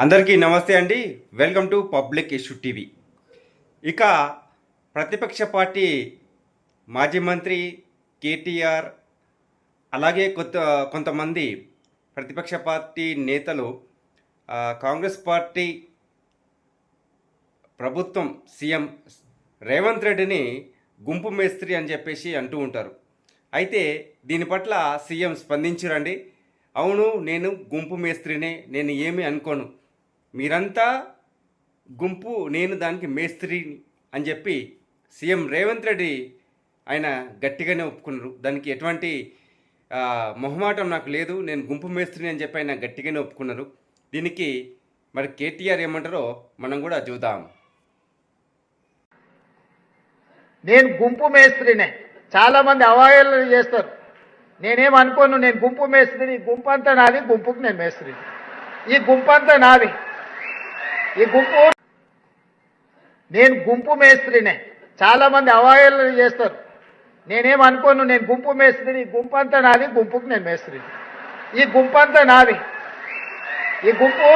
అందరికీ నమస్తే అండి. Welcome to public issue TV. ఇక ప్రతిపక్ష పార్టీ మాజీ మంత్రి కేటీఆర్ అలాగే కొంతమంది ప్రతిపక్ష పార్టీ నేతలు కాంగ్రెస్ పార్టీ ప్రభుత్వం సీఎం రేవంత్ రెడ్డిని గుంపు మేస్త్రి అని చెప్పేసి అంటూ ఉంటారు. అయితే దీని పట్ల సీఎం స్పందించురండి. అవును, నేను గుంపు మేస్త్రినే, నేను ఏమీ అనుకోను, మీరంతా గుంపు, నేను దానికి మేస్త్రి అని చెప్పి సీఎం రేవంత్ రెడ్డి ఆయన గట్టిగానే ఒప్పుకున్నారు. దానికి ఎటువంటి మొహమాటం నాకు లేదు, నేను గుంపు మేస్త్రిని అని చెప్పి ఆయన గట్టిగానే ఒప్పుకున్నారు. దీనికి మరి కేటీఆర్ ఏమంటారో మనం కూడా చూద్దాం. నేను గుంపు మేస్త్రినే, చాలా మంది అవహేళన చేస్తారు. నేనేం అనుకోను, నేను గుంపు మేస్త్రిని, గుంపు అంతా నాది, గుంపుకు నేను మేస్త్రి, ఈ గుంపు అంతా నాది, ఈ గుంపు. నేను గుంపు మేస్త్రినే, చాలా మంది అవహేళన చేస్తారు. నేనేం అనుకోను, నేను గుంపు మేస్త్రిని, గుంపు అంతా నాది, గుంపుకు నేను మేస్త్రి, ఈ గుంపు అంతా నాది, ఈ గుంపు.